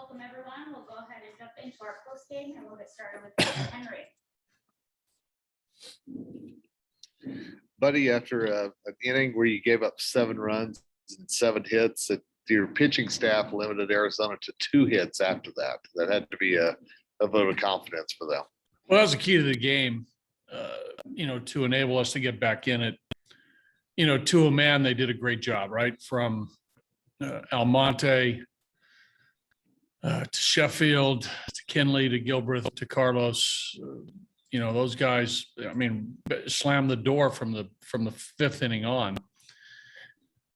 Welcome, everyone. We'll go ahead and jump into our post game, and we'll get started with Henry. Buddy, after an inning where you gave up 7 runs and 7 hits, your pitching staff limited Arizona to 2 hits after that. That had to be a vote of confidence for them. Well, that was the key to the game, to enable us to get back in it. To a man, they did a great job, right? From Almonte to Sheffield, to Kinley, to Gilbreth, to Carlos. Those guys, slammed the door from the 5th inning on.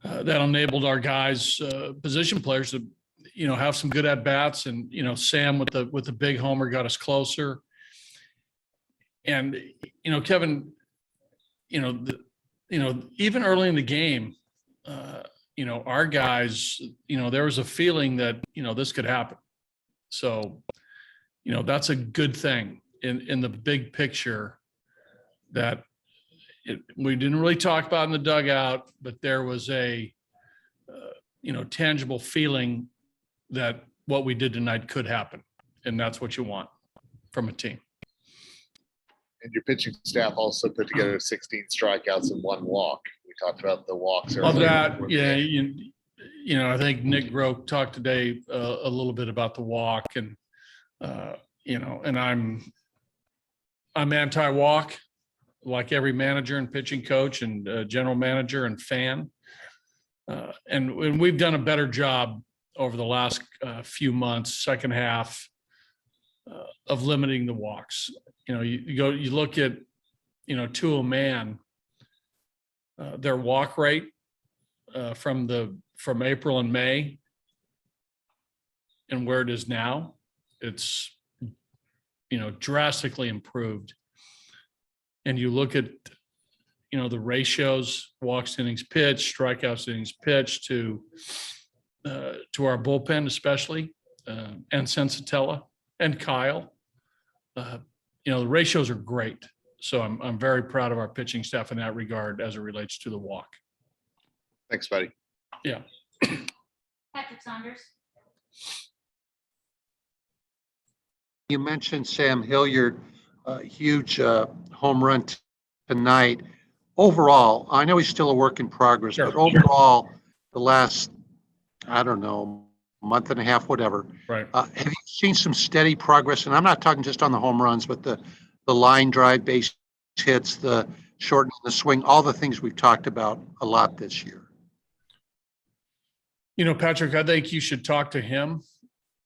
That enabled our guys, position players, to have some good at bats, and Sam with the big homer got us closer. And Kevin, even early in the game, our guys, there was a feeling that this could happen. So that's a good thing in the big picture, that we didn't really talk about in the dugout, but there was a tangible feeling that what we did tonight could happen, and that's what you want from a team. And your pitching staff also put together 16 strikeouts and 1 walk. We talked about the walks. Love that. Yeah, I think Nick Groh talked today a little bit about the walk, and and I'm anti-walk, like every manager and pitching coach and general manager and fan. And we've done a better job over the last few months, second half, of limiting the walks. You look at, to a man, their walk rate from April and May and where it is now, it's, drastically improved. And you look at, the ratios, walks to innings pitched, strikeouts to innings pitched, to our bullpen especially, and Sensatella and Kyle. The ratios are great. So I'm very proud of our pitching staff in that regard as it relates to the walk. Thanks, buddy. Yeah. Patrick Saunders. You mentioned Sam Hilliard, a huge home run tonight. Overall, I know he's still a work in progress, Sure. but overall, the last, month and a half, whatever. Right. Have you seen some steady progress? And I'm not talking just on the home runs, but the line drive, base hits, the shortening the swing, all the things we've talked about a lot this year. Patrick, I think you should talk to him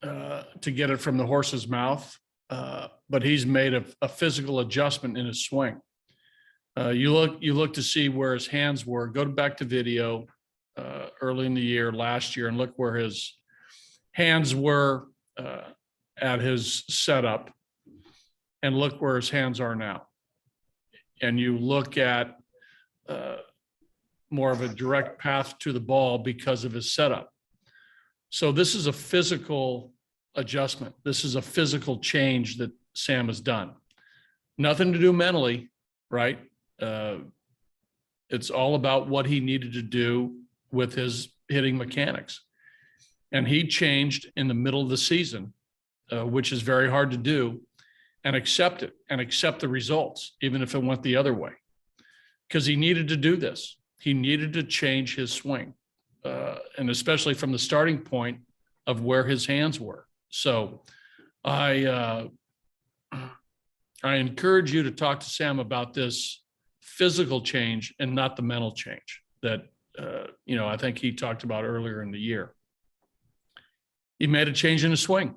to get it from the horse's mouth. But he's made a physical adjustment in his swing. You look to see where his hands were. Go back to video early in the year, last year, and look where his hands were at his setup, and look where his hands are now. And you look at more of a direct path to the ball because of his setup. So this is a physical adjustment. This is a physical change that Sam has done. Nothing to do mentally, right? It's all about what he needed to do with his hitting mechanics. And he changed in the middle of the season, which is very hard to do, and accept it and accept the results, even if it went the other way. Because he needed to do this. He needed to change his swing, and especially from the starting point of where his hands were. So I encourage you to talk to Sam about this physical change and not the mental change that, I think he talked about earlier in the year. He made a change in his swing,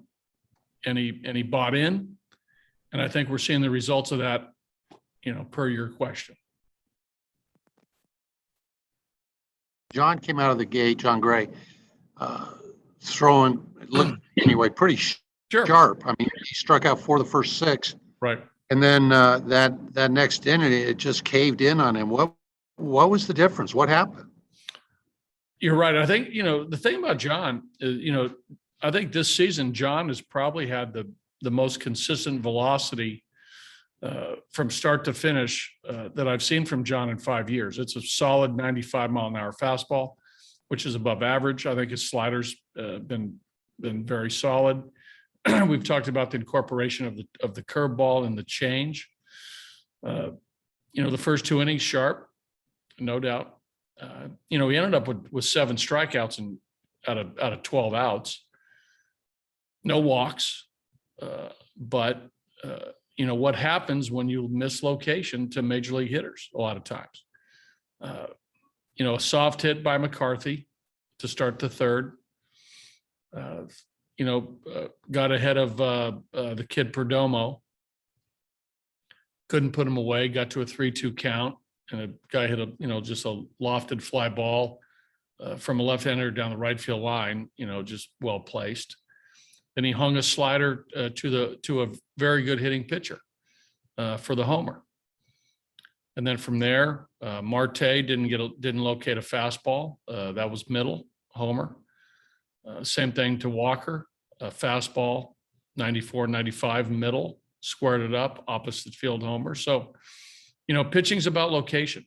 and he bought in. And I think we're seeing the results of that, per your question. Jon came out of the gate, Jon Gray, throwing, looked anyway, pretty sharp. I mean, he struck out 4 of the first 6. Right. And then that next inning, it just caved in on him. What was the difference? What happened? You're right. I think, the thing about Jon is, I think this season, Jon has probably had the most consistent velocity from start to finish that I've seen from Jon in 5 years. It's a solid 95-mile-an-hour fastball, which is above average. I think his slider's been been very solid. We've talked about the incorporation of the curveball and the change. The first 2 innings sharp, no doubt. He ended up with 7 strikeouts and out of 12 outs, no walks. But what happens when you miss location to major league hitters a lot of times? A soft hit by McCarthy to start the third. Got ahead of the kid Perdomo. Couldn't put him away, got to a 3-2 count, and a guy hit just a lofted fly ball from a left-hander down the right field line, just well placed. Then he hung a slider to a very good hitting pitcher for the homer. And then from there, Marte didn't locate a fastball. That was middle, homer. Same thing to Walker, a fastball, 94, 95, middle, squared it up, opposite field homer. So, pitching's about location.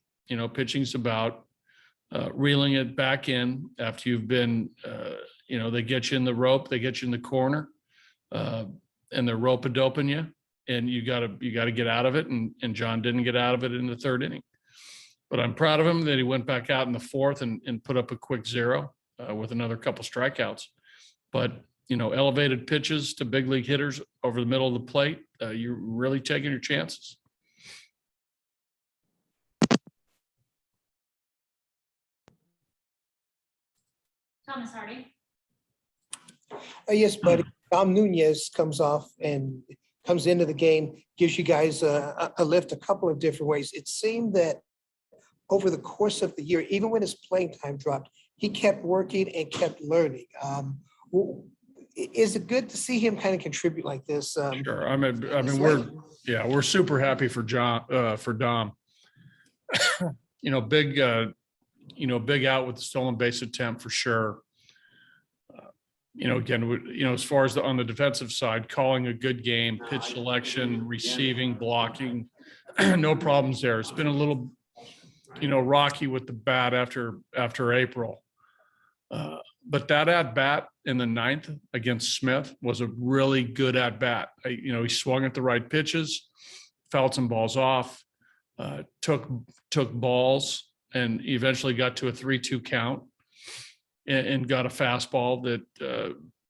Pitching's about reeling it back in after you've been, they get you in the rope, they get you in the corner, and they're rope-a-doping you, and you gotta get out of it. And Jon didn't get out of it in the 3rd inning. But I'm proud of him that he went back out in the 4th and put up a quick 0 with another couple strikeouts. But elevated pitches to big league hitters over the middle of the plate, you're really taking your chances. Thomas Hardy. Yes, buddy. Nunez comes into the game, gives you guys a lift a couple of different ways. It seemed that over the course of the year, even when his playing time dropped, he kept working and kept learning. Is it good to see him kind of contribut like this? Sure. We're super happy for Dom. Big out with the stolen base attempt for sure. As far as on the defensive side, calling a good game, pitch selection, receiving, blocking, no problems there. It's been a little, rocky with the bat after April. But that at bat in the 9th against Smith was a really good at bat. He swung at the right pitches, fouled some balls off, took balls, and eventually got to a 3-2 count and got a fastball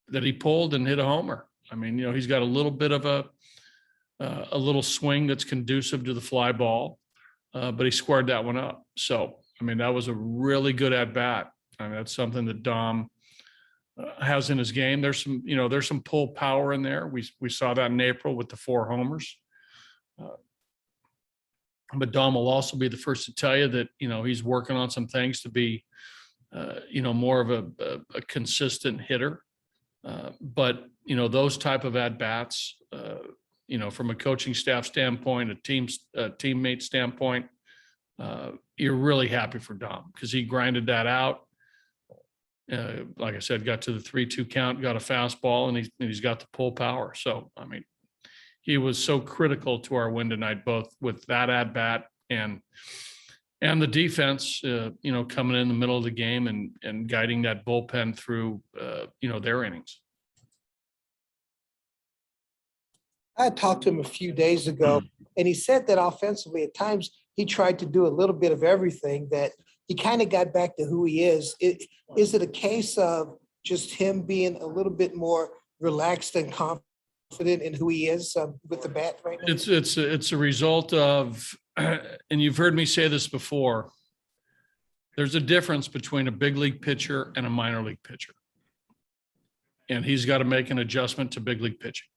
that he pulled and hit a homer. He's got a little bit of a little swing that's conducive to the fly ball, but he squared that one up. So, that was a really good at bat. That's something that Dom has in his game. There's some pull power in there. We saw that in April with the 4 homers. But Dom will also be the first to tell you that, he's working on some things to be, more of a consistent hitter. But, those type of at-bats, from a coaching staff standpoint, a teammate standpoint, you're really happy for Dom because he grinded that out. Like I said, got to the 3-2 count, got a fastball, and he's got the pull power. So, he was so critical to our win tonight, both with that at bat and the defense, coming in the middle of the game and guiding that bullpen through, their innings. I talked to him a few days ago, and he said that offensively at times he tried to do a little bit of everything, that he kind of got back to who he is. Is it a case of just him being a little bit more relaxed and confident in who he is with the bat right now? It's a result of, and you've heard me say this before, there's a difference between a big league pitcher and a minor league pitcher. And he's got to make an adjustment to big league pitching.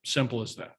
Simple as that.